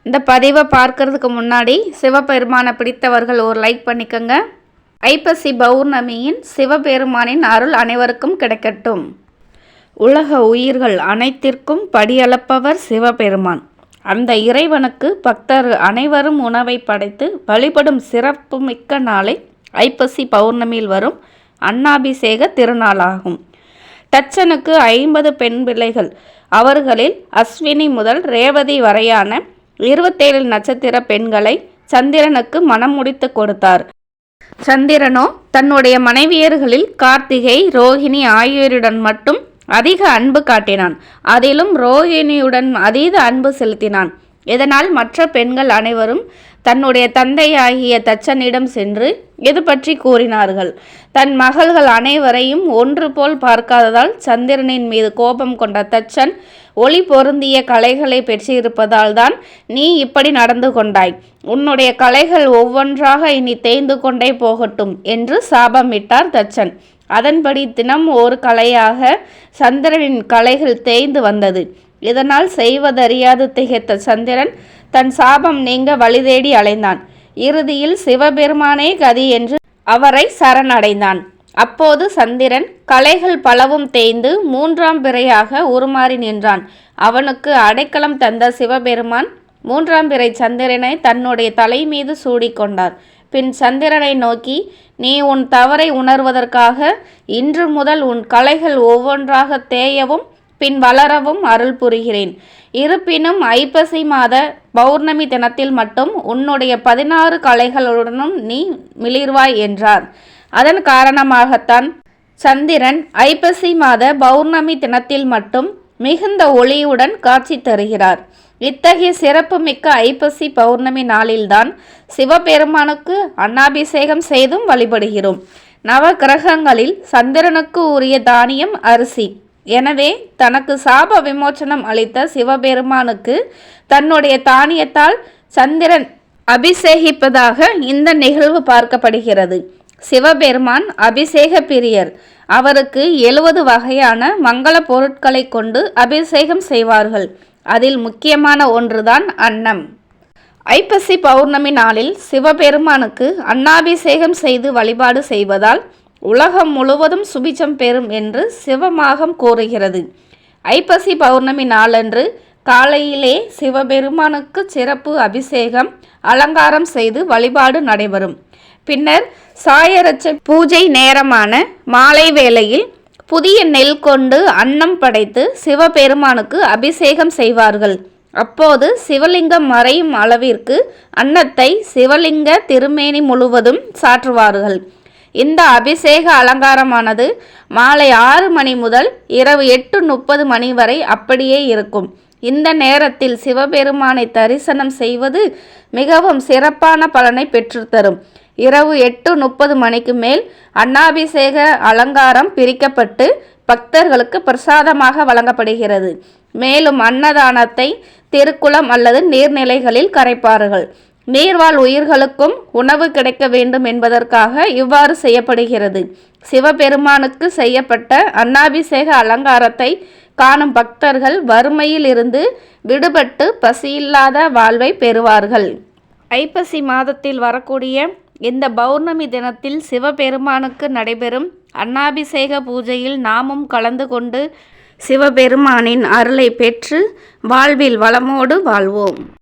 இந்த பதிவை பார்க்கறதுக்கு முன்னாடி சிவபெருமானை பிடித்தவர்கள் ஒரு லைக் பண்ணிக்கோங்க. ஐப்பசி பௌர்ணமியின் சிவபெருமானின் அருள் அனைவருக்கும் கிடைக்கட்டும். உலக உயிர்கள் அனைத்திற்கும் படியளப்பவர் சிவபெருமான். அந்த இறைவனுக்கு பக்தர் அனைவரும் உணவை படைத்து வழிபடும் சிறப்புமிக்க நாளை ஐப்பசி பௌர்ணமியில் வரும் அன்னாபிஷேக திருநாளாகும். தச்சனுக்கு 50 பெண் பிள்ளைகள். அவர்களில் அஸ்வினி முதல் ரேவதி வரையான 27 நட்சத்திர பெண்களை சந்திரனுக்கு மனம் முடித்து கொடுத்தார். சந்திரனோ தன்னுடைய மனைவியர்களில் கார்த்திகை, ரோஹிணி ஆகியோருடன் மட்டும் அதிக அன்பு காட்டினான். அதிலும் ரோஹிணியுடன் அதீத அன்பு செலுத்தினான். இதனால் மற்ற பெண்கள் அனைவரும் தன்னுடைய தந்தையாகிய தச்சனிடம் சென்று இது பற்றி கூறினார்கள். தன் மகள்கள் அனைவரையும் ஒன்று போல் பார்க்காததால் சந்திரனின் மீது கோபம் கொண்ட தச்சன், ஒளி பொருந்திய கலைகளை பெற்றிருப்பதால் தான் நீ இப்படி நடந்து கொண்டாய். உன்னுடைய கலைகள் ஒவ்வொன்றாக இனி தேய்ந்து கொண்டே போகட்டும் என்று சாபமிட்டார் தச்சன். அதன்படி தினம் ஒரு கலையாக சந்திரனின் கலைகள் தேய்ந்து வந்தது. இதனால் செய்வதறியாது திகைத்த சந்திரன் தன் சாபம் நீங்க வழி தேடி அலைந்தான். இறுதியில் சிவபெருமானே கதி என்று அவரை சரணடைந்தான். அப்போது சந்திரன் கலைகள் பலவும் தேய்ந்து 3ஆம் பிறையாக உருமாறி நின்றான். அவனுக்கு அடைக்கலம் தந்த சிவபெருமான் 3ஆம் பிறை சந்திரனை தன்னுடைய தலை மீது சூடிக்கொண்டார். பின் சந்திரனை நோக்கி, நீ உன் தவறை உணர்வதற்காக இன்று முதல் உன் கலைகள் ஒவ்வொன்றாக தேயவும் பின் வளரவும் அருள் புரிகிறேன். இருப்பினும் ஐப்பசி மாத பௌர்ணமி தினத்தில் மட்டும் உன்னுடைய 16 கலைகளுடனும் நீ மிளிர்வாய் என்றார். அதன் காரணமாகத்தான் சந்திரன் ஐப்பசி மாத பௌர்ணமி தினத்தில் மட்டும் மிகுந்த ஒளியுடன் காட்சி தருகிறார். இத்தகைய சிறப்புமிக்க ஐப்பசி பௌர்ணமி நாளில்தான் சிவபெருமானுக்கு அன்னாபிஷேகம் செய்தும் வழிபடுகிறோம். நவ கிரகங்களில் சந்திரனுக்கு உரிய தானியம் அரிசி. எனவே தனக்கு சாப விமோச்சனம் அளித்த சிவபெருமானுக்கு தன்னுடைய தானியத்தால் சந்திரன் அபிஷேகிப்பதாக இந்த நிகழ்வு பார்க்கப்படுகிறது. சிவபெருமான் அபிஷேக பிரியர். அவருக்கு 70 வகையான மங்கள பொருட்களை கொண்டு அபிஷேகம் செய்வார்கள். அதில் முக்கியமான ஒன்றுதான் அன்னம். ஐப்பசி பௌர்ணமி நாளில் சிவபெருமானுக்கு அன்னாபிஷேகம் செய்து வழிபாடு செய்வதால் உலகம் முழுவதும் சுபிச்சம் பெறும் என்று சிவமாகம் கூறுகிறது. ஐப்பசி பௌர்ணமி நாளன்று காலையிலே சிவபெருமானுக்கு சிறப்பு அபிஷேகம், அலங்காரம் செய்து வழிபாடு நடைபெறும். பின்னர் சாயரட்ச பூஜை நேரமான மாலை வேளையில் புதிய நெல் கொண்டு அன்னம் படைத்து சிவபெருமானுக்கு அபிஷேகம் செய்வார்கள். அப்போது சிவலிங்கம் மறையும் அளவிற்கு அன்னத்தை சிவலிங்க திருமேனி முழுவதும் சாற்றுவார்கள். இந்த அபிஷேக அலங்காரமானது மாலை 6 மணி முதல் இரவு 8:30 மணி வரை அப்படியே இருக்கும். இந்த நேரத்தில் சிவபெருமானை தரிசனம் செய்வது மிகவும் சிறப்பான பலனை பெற்றுத்தரும். இரவு 8:30 மணிக்கு மேல் அன்னாபிஷேக அலங்காரம் பிரிக்கப்பட்டு பக்தர்களுக்கு பிரசாதமாக வழங்கப்படுகிறது. மேலும் அன்னதானத்தை திருக்குளம் அல்லது நீர்நிலைகளில் கரைப்பார்கள். நீர்வாழ் உயிர்களுக்கும் உணவு கிடைக்க வேண்டும் என்பதற்காக இவ்வாறு செய்யப்படுகிறது. சிவபெருமானுக்கு செய்யப்பட்ட அன்னாபிஷேக அலங்காரத்தை காணும் பக்தர்கள் வறுமையில் இருந்து விடுபட்டு பசியில்லாத வாழ்வை பெறுவார்கள். ஐப்பசி மாதத்தில் வரக்கூடிய இந்த பௌர்ணமி தினத்தில் சிவபெருமானுக்கு நடைபெறும் அன்னாபிஷேக பூஜையில் நாமும் கலந்து கொண்டு சிவபெருமானின் அருளை பெற்று வாழ்வில் வளமோடு வாழ்வோம்.